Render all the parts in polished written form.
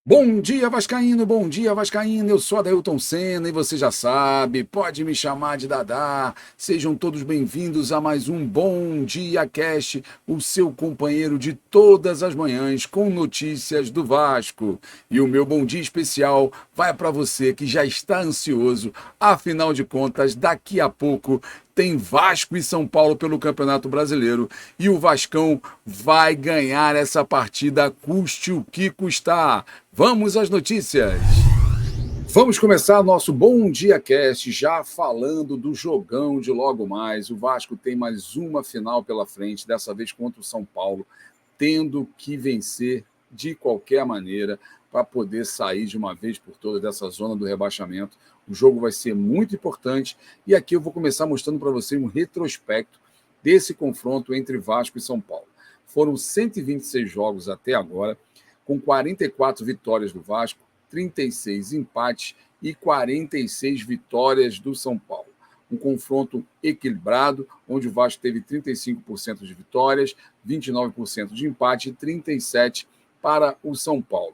Bom dia, Vascaíno, eu sou Adailton Senna e você já sabe, pode me chamar de Dadá. Sejam todos bem-vindos a mais um Bom Dia Cast, o seu companheiro de todas as manhãs com notícias do Vasco. E o meu bom dia especial vai para você que já está ansioso, afinal de contas, daqui a pouco tem Vasco e São Paulo pelo Campeonato Brasileiro e o Vascão vai ganhar essa partida, custe o que custar. Vamos às notícias. Vamos começar nosso Bom Dia Cast já falando do jogão de logo mais. O Vasco tem mais uma final pela frente, dessa vez contra o São Paulo, tendo que vencer de qualquer maneira para poder sair de uma vez por todas dessa zona do rebaixamento. O jogo vai ser muito importante e aqui eu vou começar mostrando para você um retrospecto desse confronto entre Vasco e São Paulo. Foram 126 jogos até agora, com 44 vitórias do Vasco, 36 empates e 46 vitórias do São Paulo. Um confronto equilibrado, onde o Vasco teve 35% de vitórias, 29% de empate e 37% para o São Paulo.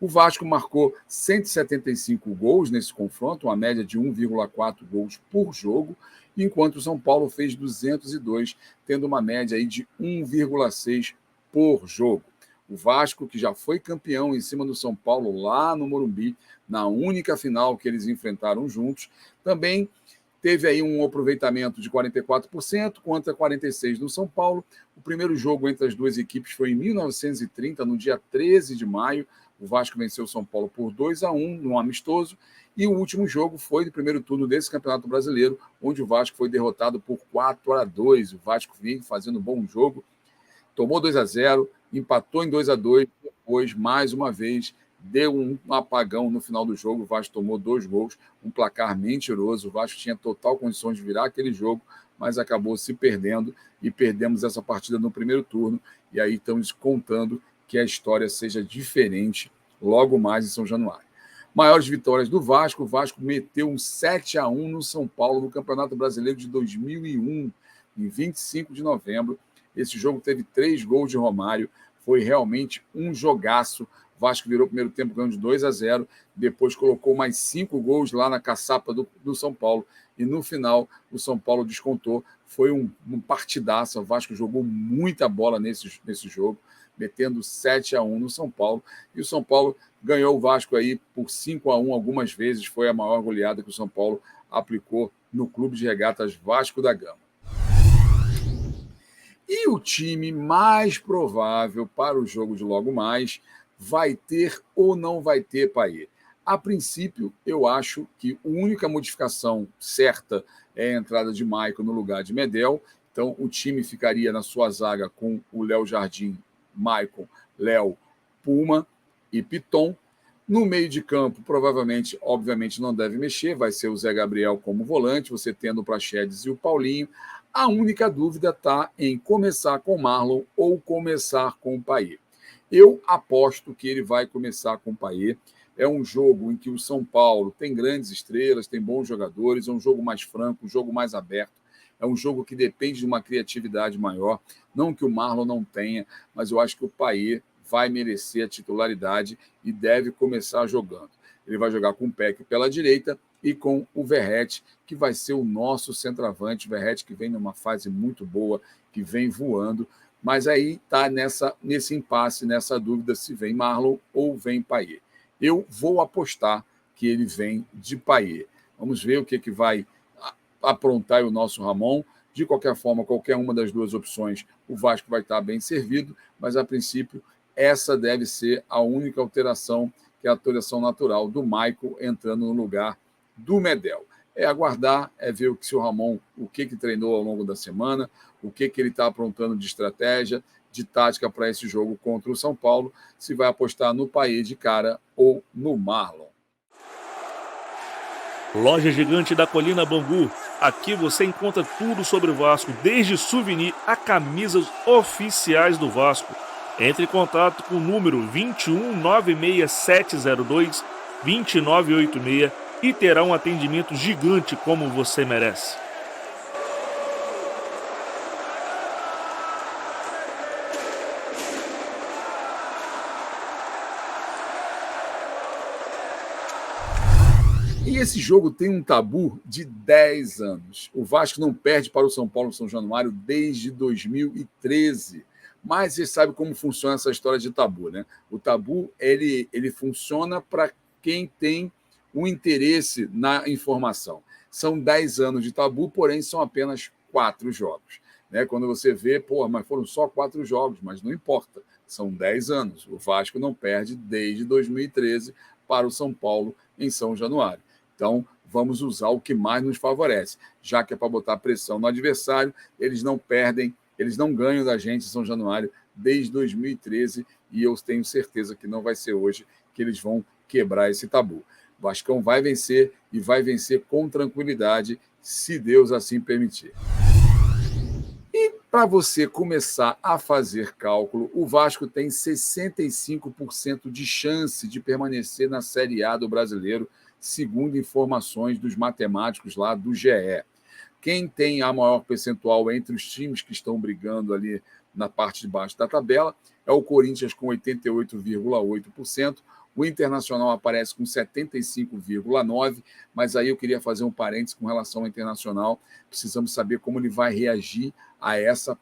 O Vasco marcou 175 gols nesse confronto, uma média de 1,4 gols por jogo, enquanto o São Paulo fez 202, tendo uma média aí de 1,6 por jogo. O Vasco, que já foi campeão em cima do São Paulo lá no Morumbi, na única final que eles enfrentaram juntos, também teve aí um aproveitamento de 44% contra 46% no São Paulo. O primeiro jogo entre as duas equipes foi em 1930, no dia 13 de maio. O Vasco venceu o São Paulo por 2-1 no amistoso. E o último jogo foi do primeiro turno desse Campeonato Brasileiro, onde o Vasco foi derrotado por 4-2. O Vasco vinha fazendo um bom jogo, tomou 2-0, empatou em 2-2, depois, mais uma vez, deu um apagão no final do jogo. O Vasco tomou 2 gols, um placar mentiroso. O Vasco tinha total condições de virar aquele jogo, mas acabou se perdendo e perdemos essa partida no primeiro turno. E aí estamos contando que a história seja diferente logo mais em São Januário. Maiores vitórias do Vasco: o Vasco meteu um 7-1 no São Paulo no Campeonato Brasileiro de 2001, em 25 de novembro. Esse jogo teve 3 gols de Romário, foi realmente um jogaço. O Vasco virou o primeiro tempo ganhando de 2-0, depois colocou mais 5 gols lá na caçapa do São Paulo, e no final o São Paulo descontou. Foi um partidaço, o Vasco jogou muita bola nesse jogo, metendo 7-1 no São Paulo, e o São Paulo ganhou o Vasco aí por 5-1 algumas vezes. Foi a maior goleada que o São Paulo aplicou no Clube de Regatas Vasco da Gama. E o time mais provável para o jogo de logo mais vai ter ou não vai ter Payet? A princípio, eu acho que a única modificação certa é a entrada de Maicon no lugar de Medel. Então, o time ficaria na sua zaga com o Léo Jardim, Maicon, Léo, Puma e Piton. No meio de campo, provavelmente, obviamente, não deve mexer, vai ser o Zé Gabriel como volante, você tendo o Praxedes e o Paulinho. A única dúvida está em começar com o Marlon ou começar com o Payet. Eu aposto que ele vai começar com o Payet. É um jogo em que o São Paulo tem grandes estrelas, tem bons jogadores, é um jogo mais franco, um jogo mais aberto. É um jogo que depende de uma criatividade maior. Não que o Marlon não tenha, mas eu acho que o Payet vai merecer a titularidade e deve começar jogando. Ele vai jogar com o Peck pela direita e com o Verratti, que vai ser o nosso centroavante. O Verratti que vem numa fase muito boa, que vem voando, mas aí está nesse impasse, nessa dúvida se vem Marlon ou vem Payet. Eu vou apostar que ele vem de Payet. Vamos ver o que vai aprontar o nosso Ramon. De qualquer forma, qualquer uma das duas opções, o Vasco vai estar bem servido, mas a princípio essa deve ser a única alteração, que é a alteração natural do Maicon entrando no lugar do Medel. É aguardar, é ver se o Ramon, o que treinou ao longo da semana, o que ele está aprontando de estratégia, de tática para esse jogo contra o São Paulo, se vai apostar no Payet de cara ou no Marlon. Loja Gigante da Colina Bambu. Aqui você encontra tudo sobre o Vasco, desde souvenir a camisas oficiais do Vasco. Entre em contato com o número 21 96702 2986 e terá um atendimento gigante como você merece. E esse jogo tem um tabu de 10 anos. O Vasco não perde para o São Paulo São Januário desde 2013. Mas você sabe como funciona essa história de tabu, né? O tabu, ele funciona para quem tem um interesse na informação. São 10 anos de tabu, porém são apenas 4 jogos. Né? Quando você vê, pô, mas foram só 4 jogos, mas não importa. São 10 anos. O Vasco não perde desde 2013 para o São Paulo em São Januário. Então, vamos usar o que mais nos favorece. Já que é para botar pressão no adversário, eles não perdem, eles não ganham da gente em São Januário desde 2013 e eu tenho certeza que não vai ser hoje que eles vão quebrar esse tabu. O Vascão vai vencer e vai vencer com tranquilidade, se Deus assim permitir. E para você começar a fazer cálculo, o Vasco tem 65% de chance de permanecer na Série A do Brasileiro, segundo informações dos matemáticos lá do GE. Quem tem a maior percentual entre os times que estão brigando ali na parte de baixo da tabela é o Corinthians com 88,8%, o Internacional aparece com 75,9%, mas aí eu queria fazer um parênteses com relação ao Internacional, precisamos saber como ele vai reagir a essa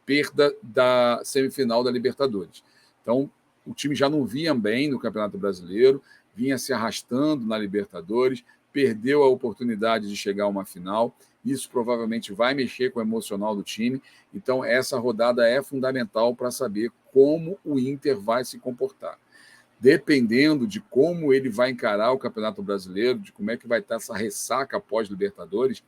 perda da semifinal da Libertadores. Então, o time já não vinha bem no Campeonato Brasileiro, vinha se arrastando na Libertadores, perdeu a oportunidade de chegar a uma final, isso provavelmente vai mexer com o emocional do time, então essa rodada é fundamental para saber como o Inter vai se comportar. Dependendo de como ele vai encarar o Campeonato Brasileiro, de como é que vai estar essa ressaca pós-Libertadores,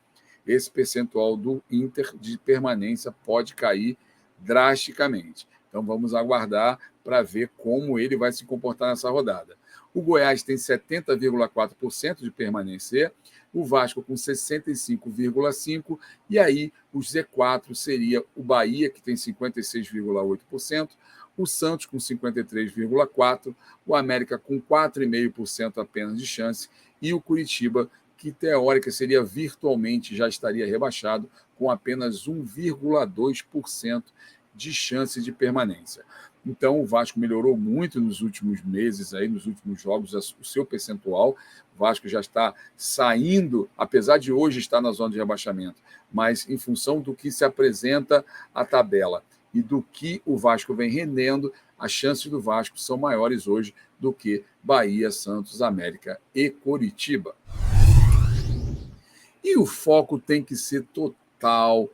esse percentual do Inter de permanência pode cair drasticamente. Então vamos aguardar para ver como ele vai se comportar nessa rodada. O Goiás tem 70,4% de permanecer, o Vasco com 65,5%, e aí o Z4 seria o Bahia, que tem 56,8%, o Santos com 53,4%, o América com 4,5% apenas de chance, e o Curitiba, que teórica seria virtualmente, já estaria rebaixado, com apenas 1,2% de chance de permanência. Então, o Vasco melhorou muito nos últimos meses, aí, nos últimos jogos, o seu percentual. O Vasco já está saindo, apesar de hoje estar na zona de rebaixamento, mas em função do que se apresenta a tabela e do que o Vasco vem rendendo, as chances do Vasco são maiores hoje do que Bahia, Santos, América e Coritiba. E o foco tem que ser total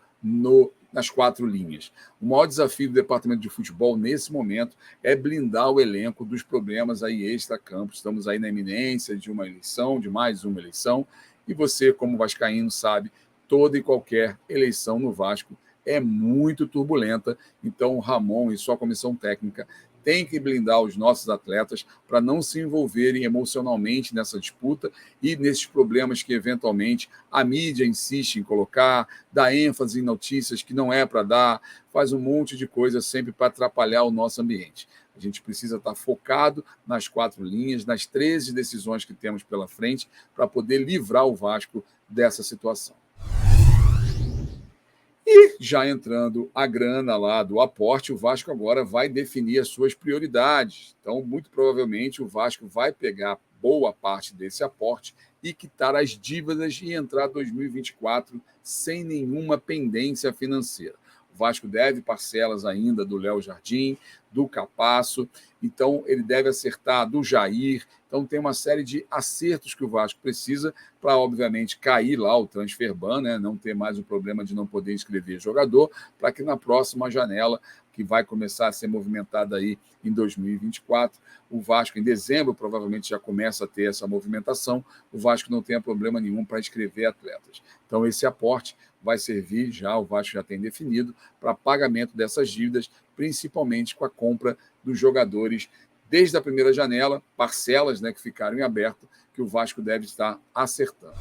nas 4 linhas. O maior desafio do departamento de futebol nesse momento é blindar o elenco dos problemas aí extra-campo. Estamos aí na iminência de uma eleição, de mais uma eleição, e você, como vascaíno, sabe, toda e qualquer eleição no Vasco é muito turbulenta, então o Ramon e sua comissão técnica tem que blindar os nossos atletas para não se envolverem emocionalmente nessa disputa e nesses problemas que, eventualmente, a mídia insiste em colocar, dá ênfase em notícias que não é para dar, faz um monte de coisa sempre para atrapalhar o nosso ambiente. A gente precisa estar focado nas 4 linhas, nas 13 decisões que temos pela frente, para poder livrar o Vasco dessa situação. E já entrando a grana lá do aporte, o Vasco agora vai definir as suas prioridades. Então, muito provavelmente, o Vasco vai pegar boa parte desse aporte e quitar as dívidas e entrar 2024 sem nenhuma pendência financeira. O Vasco deve parcelas ainda do Léo Jardim, do Capasso, então ele deve acertar do Jair. Então tem uma série de acertos que o Vasco precisa para, obviamente, cair lá o transfer ban, né? Não ter mais o problema de não poder inscrever jogador, para que na próxima janela, que vai começar a ser movimentada aí em 2024, o Vasco, em dezembro, provavelmente já começa a ter essa movimentação, o Vasco não tenha problema nenhum para inscrever atletas. Então esse aporte vai servir, já o Vasco já tem definido, para pagamento dessas dívidas, principalmente com a compra dos jogadores desde a primeira janela, parcelas, né, que ficaram em aberto, que o Vasco deve estar acertando.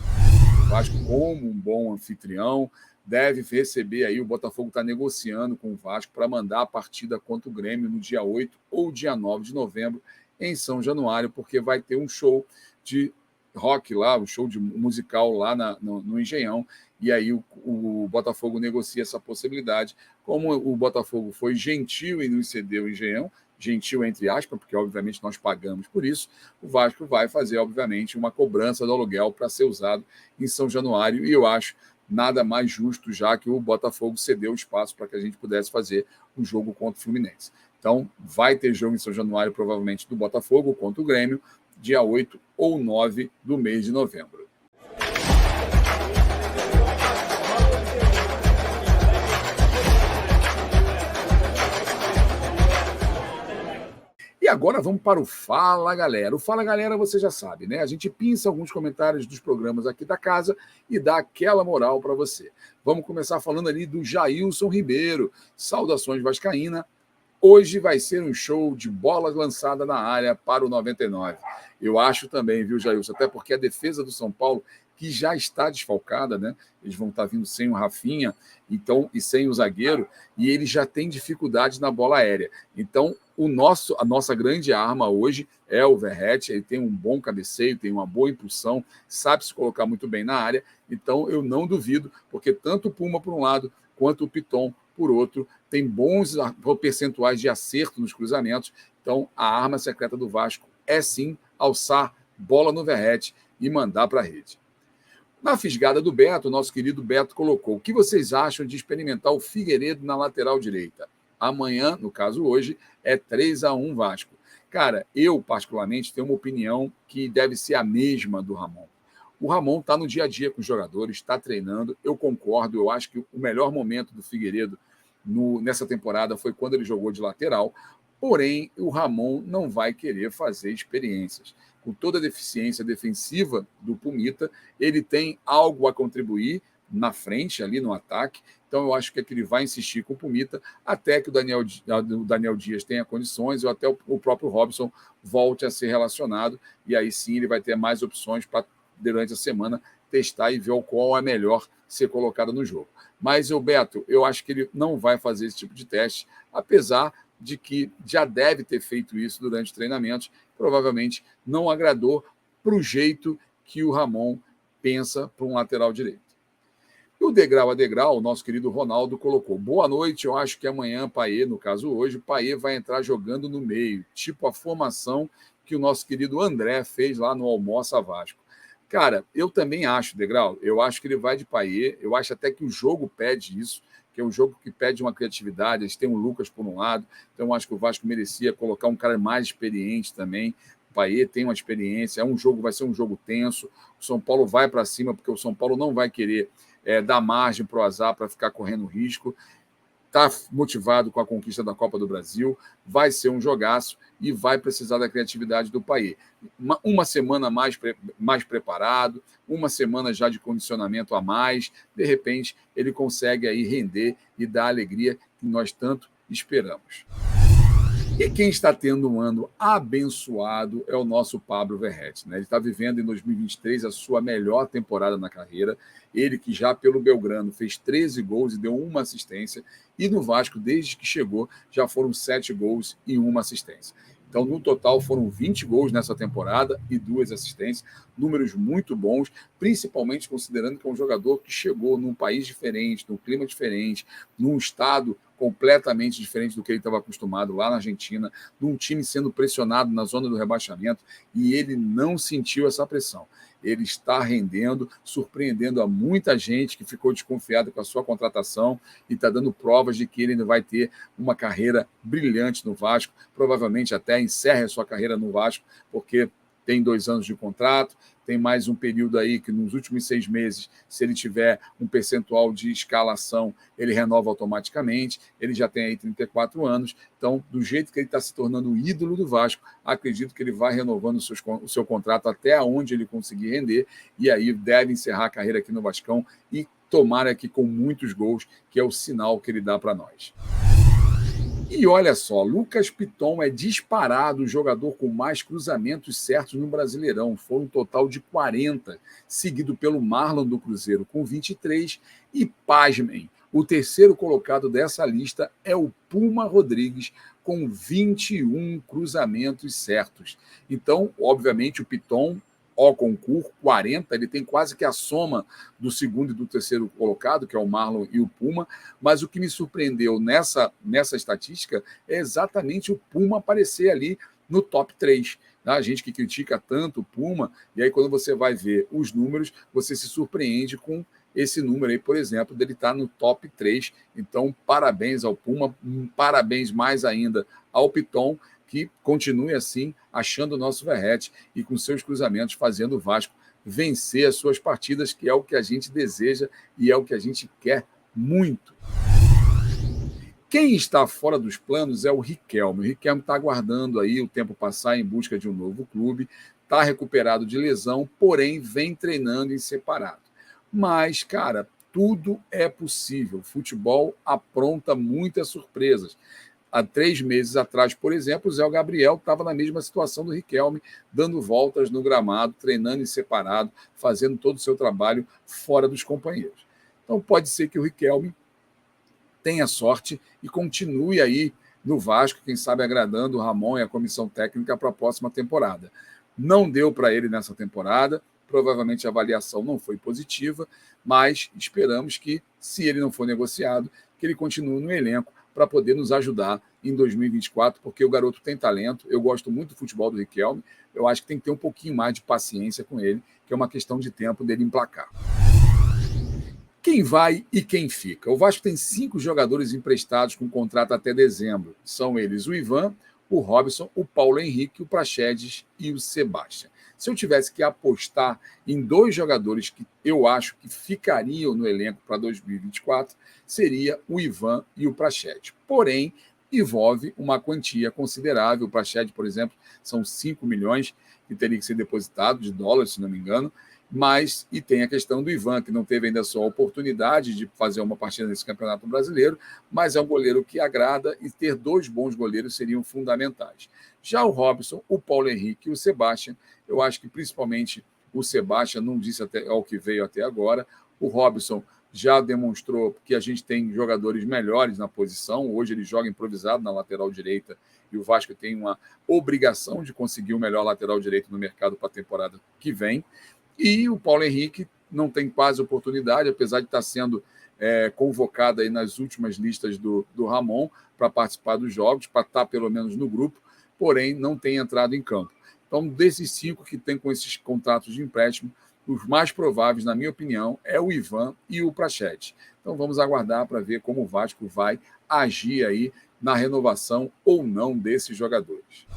O Vasco, como um bom anfitrião, deve receber aí, o Botafogo está negociando com o Vasco para mandar a partida contra o Grêmio no dia 8 ou dia 9 de novembro em São Januário, porque vai ter um show de rock lá, um show de musical lá no Engenhão, e aí o Botafogo negocia essa possibilidade. Como o Botafogo foi gentil e nos cedeu o Engenhão, gentil entre aspas, porque obviamente nós pagamos por isso, o Vasco vai fazer, obviamente, uma cobrança do aluguel para ser usado em São Januário, e eu acho nada mais justo, já que o Botafogo cedeu o espaço para que a gente pudesse fazer um jogo contra o Fluminense. Então, vai ter jogo em São Januário, provavelmente, do Botafogo contra o Grêmio, dia 8 ou 9 do mês de novembro. E agora vamos para o Fala Galera. O Fala Galera você já sabe, né? A gente pinça alguns comentários dos programas aqui da casa e dá aquela moral para você. Vamos começar falando ali do Jailson Ribeiro. Saudações vascaína. Hoje vai ser um show de bola lançada na área para o 99. Eu acho também, viu, Jailson? Até porque a defesa do São Paulo, que já está desfalcada, né? Eles vão estar vindo sem o Rafinha e sem o zagueiro, e eles já têm dificuldade na bola aérea. Então, a nossa grande arma hoje é o Verratti. Ele tem um bom cabeceio, tem uma boa impulsão, sabe se colocar muito bem na área. Então, eu não duvido, porque tanto o Puma por um lado, quanto o Piton por outro, tem bons percentuais de acerto nos cruzamentos. Então, a arma secreta do Vasco é sim alçar bola no Verratti e mandar para a rede. Na fisgada do Beto, nosso querido Beto colocou: o que vocês acham de experimentar o Figueiredo na lateral direita? Amanhã, no caso hoje, é 3-1 Vasco. Cara, eu particularmente tenho uma opinião que deve ser a mesma do Ramon. O Ramon está no dia a dia com os jogadores, está treinando. Eu concordo, eu acho que o melhor momento do Figueiredo nessa temporada foi quando ele jogou de lateral. Porém, o Ramon não vai querer fazer experiências. Com toda a deficiência defensiva do Pumita, ele tem algo a contribuir na frente, ali no ataque. Então, eu acho que ele vai insistir com o Pumita até que o Daniel Dias tenha condições ou até o próprio Robson volte a ser relacionado. E aí sim ele vai ter mais opções para, durante a semana, testar e ver qual é melhor ser colocado no jogo. Mas, Beto, eu acho que ele não vai fazer esse tipo de teste, apesar de que já deve ter feito isso durante os treinamentos, provavelmente não agradou para o jeito que o Ramon pensa para um lateral direito. E o degrau a degrau, o nosso querido Ronaldo colocou: boa noite, eu acho que amanhã Payet, no caso hoje, Payet vai entrar jogando no meio, tipo a formação que o nosso querido André fez lá no Almoça Vasco. Cara, eu também acho, degrau, eu acho que ele vai de Payet, eu acho até que o jogo pede isso, que é um jogo que pede uma criatividade. Eles têm o Lucas por um lado, então eu acho que o Vasco merecia colocar um cara mais experiente também. O Payet tem uma experiência, vai ser um jogo tenso. O São Paulo vai para cima, porque o São Paulo não vai querer dar margem para o azar, para ficar correndo risco. Está motivado com a conquista da Copa do Brasil, vai ser um jogaço e vai precisar da criatividade do Payet. Uma semana mais preparado, uma semana já de condicionamento a mais, de repente ele consegue aí render e dar a alegria que nós tanto esperamos. E quem está tendo um ano abençoado é o nosso Pablo Verratti, né? Ele está vivendo em 2023 a sua melhor temporada na carreira. Ele que já pelo Belgrano fez 13 gols e deu uma assistência. E no Vasco, desde que chegou, já foram 7 gols e uma assistência. Então, no total, foram 20 gols nessa temporada e 2 assistências. Números muito bons, principalmente considerando que é um jogador que chegou num país diferente, num clima diferente, num estado completamente diferente do que ele estava acostumado lá na Argentina, num time sendo pressionado na zona do rebaixamento, e ele não sentiu essa pressão. Ele está rendendo, surpreendendo a muita gente que ficou desconfiada com a sua contratação e está dando provas de que ele ainda vai ter uma carreira brilhante no Vasco, provavelmente até encerre a sua carreira no Vasco, porque tem 2 anos de contrato, tem mais um período aí que nos últimos 6 meses, se ele tiver um percentual de escalação, ele renova automaticamente, ele já tem aí 34 anos, então, do jeito que ele está se tornando o ídolo do Vasco, acredito que ele vai renovando o seu contrato até onde ele conseguir render, e aí deve encerrar a carreira aqui no Vascão e tomar aqui com muitos gols, que é o sinal que ele dá para nós. E olha só, Lucas Piton é disparado o jogador com mais cruzamentos certos no Brasileirão. Foram um total de 40, seguido pelo Marlon do Cruzeiro com 23. E pasmem, o terceiro colocado dessa lista é o Puma Rodrigues, com 21 cruzamentos certos. Então, obviamente, o Piton, ao concurso, 40, ele tem quase que a soma do segundo e do terceiro colocado, que é o Marlon e o Puma, mas o que me surpreendeu nessa estatística é exatamente o Puma aparecer ali no top 3. A gente que critica tanto o Puma, e aí quando você vai ver os números, você se surpreende com esse número aí, por exemplo, dele estar no top 3. Então, parabéns ao Puma, parabéns mais ainda ao Piton, que continue assim, achando o nosso Verrete e com seus cruzamentos fazendo o Vasco vencer as suas partidas, que é o que a gente deseja e é o que a gente quer muito. Quem está fora dos planos é o Riquelme. O Riquelme está aguardando aí o tempo passar em busca de um novo clube, está recuperado de lesão, porém vem treinando em separado. Mas, cara, tudo é possível. O futebol apronta muitas surpresas. Há 3 meses atrás, por exemplo, o Zé Gabriel estava na mesma situação do Riquelme, dando voltas no gramado, treinando em separado, fazendo todo o seu trabalho fora dos companheiros. Então pode ser que o Riquelme tenha sorte e continue aí no Vasco, quem sabe agradando o Ramon e a comissão técnica para a próxima temporada. Não deu para ele nessa temporada, provavelmente a avaliação não foi positiva, mas esperamos que, se ele não for negociado, que ele continue no elenco para poder nos ajudar em 2024, porque o garoto tem talento, eu gosto muito do futebol do Riquelme, eu acho que tem que ter um pouquinho mais de paciência com ele, que é uma questão de tempo dele emplacar. Quem vai e quem fica? O Vasco tem 5 jogadores emprestados com contrato até dezembro. São eles o Ivan, o Robson, o Paulo Henrique, o Praxedes e o Sebastião. Se eu tivesse que apostar em 2 jogadores que eu acho que ficariam no elenco para 2024, seria o Ivan e o Praxedes. Porém, envolve uma quantia considerável. O Praxedes, por exemplo, são 5 milhões que teria que ser depositado de dólares, se não me engano. Mas, e tem a questão do Ivan, que não teve ainda só a oportunidade de fazer uma partida nesse Campeonato Brasileiro, mas é um goleiro que agrada e ter 2 bons goleiros seriam fundamentais. Já o Robson, o Paulo Henrique e o Sebastião, eu acho que principalmente o Sebastião, não disse até ao que veio até agora, o Robson já demonstrou que a gente tem jogadores melhores na posição, hoje ele joga improvisado na lateral direita e o Vasco tem uma obrigação de conseguir o melhor lateral direito no mercado para a temporada que vem. E o Paulo Henrique não tem quase oportunidade, apesar de estar sendo convocado aí nas últimas listas do Ramon para participar dos jogos, para estar pelo menos no grupo, porém não tem entrado em campo. Então, desses 5 que tem com esses contratos de empréstimo, os mais prováveis, na minha opinião, é o Ivan e o Praxedes. Então, vamos aguardar para ver como o Vasco vai agir aí na renovação ou não desses jogadores.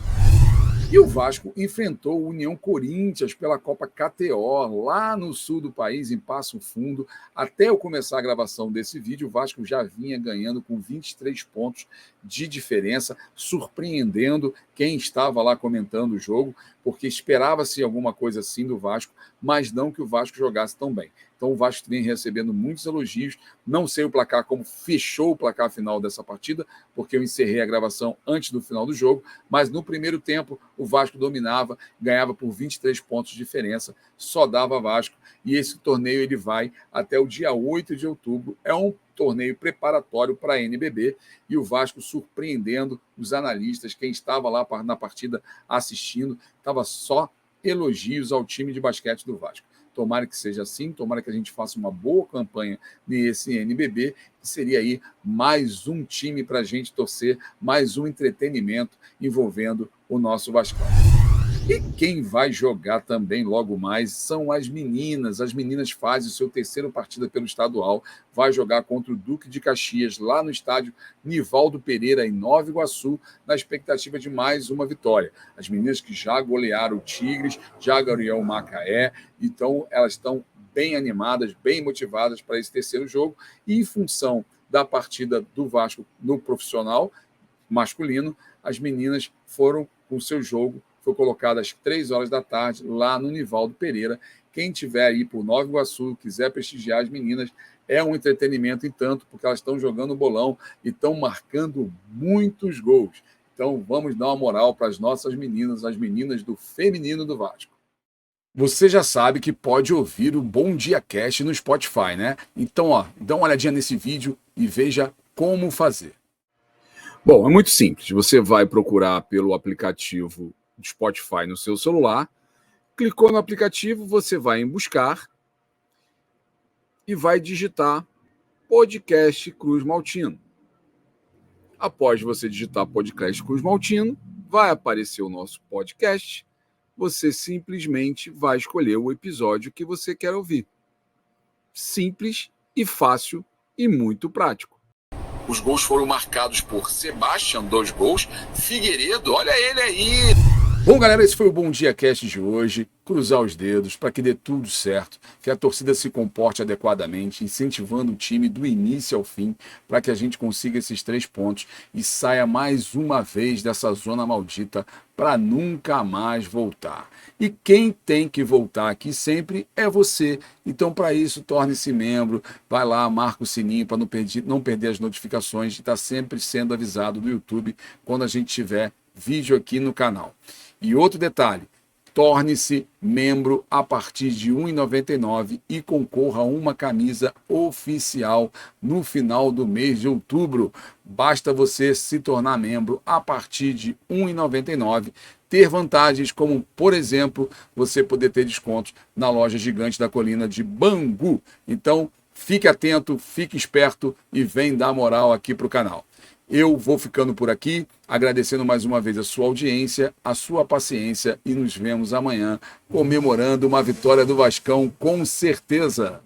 E o Vasco enfrentou o União Corinthians pela Copa KTO, lá no sul do país, em Passo Fundo. Até eu começar a gravação desse vídeo, o Vasco já vinha ganhando com 23 pontos de diferença, surpreendendo quem estava lá comentando o jogo, porque esperava-se alguma coisa assim do Vasco, mas não que o Vasco jogasse tão bem. Então o Vasco vem recebendo muitos elogios. Não sei o placar, como fechou o placar final dessa partida, porque eu encerrei a gravação antes do final do jogo, mas no primeiro tempo o Vasco dominava, ganhava por 23 pontos de diferença, só dava Vasco, e esse torneio ele vai até o dia 8 de outubro, é um torneio preparatório para a NBB, e o Vasco surpreendendo os analistas, quem estava lá na partida assistindo, estava só elogios ao time de basquete do Vasco. Tomara que seja assim, tomara que a gente faça uma boa campanha nesse NBB, que seria aí mais um time para a gente torcer, mais um entretenimento envolvendo o nosso Vascão. E quem vai jogar também logo mais são as meninas. As meninas fazem o seu terceiro partida pelo estadual, vai jogar contra o Duque de Caxias, lá no estádio Nivaldo Pereira, em Nova Iguaçu, na expectativa de mais uma vitória. As meninas que já golearam o Tigres, já golearam o Macaé, então elas estão bem animadas, bem motivadas para esse terceiro jogo, e em função da partida do Vasco no profissional masculino, as meninas foram com o seu jogo, foi colocado às 3 horas da tarde, lá no Nivaldo Pereira. Quem tiver aí por Nova Iguaçu, quiser prestigiar as meninas, é um entretenimento em tanto, porque elas estão jogando bolão e estão marcando muitos gols. Então vamos dar uma moral para as nossas meninas, as meninas do feminino do Vasco. Você já sabe que pode ouvir o Bom Dia Cast no Spotify, né? Então, dá uma olhadinha nesse vídeo e veja como fazer. Bom, é muito simples. Você vai procurar pelo aplicativo do Spotify no seu celular, clicou no aplicativo, você vai em buscar e vai digitar Podcast Cruz Maltino. Após você digitar Podcast Cruz Maltino, vai aparecer o nosso podcast. Você simplesmente vai escolher o episódio que você quer ouvir. Simples e fácil e muito prático. Os gols foram marcados por Sebastião, 2 gols. Figueiredo, olha ele aí! Bom, galera, esse foi o Bom Dia Cast de hoje. Cruzar os dedos para que dê tudo certo, que a torcida se comporte adequadamente, incentivando o time do início ao fim, para que a gente consiga esses 3 pontos e saia mais uma vez dessa zona maldita para nunca mais voltar. E quem tem que voltar aqui sempre é você. Então, para isso, torne-se membro, vai lá, marca o sininho para não perder as notificações e estar sempre sendo avisado do YouTube quando a gente tiver vídeo aqui no canal. E outro detalhe, torne-se membro a partir de R$ 1,99 e concorra a uma camisa oficial no final do mês de outubro. Basta você se tornar membro a partir de R$ 1,99, ter vantagens como, por exemplo, você poder ter descontos na loja Gigante da Colina de Bangu. Então, fique atento, fique esperto e vem dar moral aqui para o canal. Eu vou ficando por aqui, agradecendo mais uma vez a sua audiência, a sua paciência e nos vemos amanhã comemorando uma vitória do Vascão com certeza.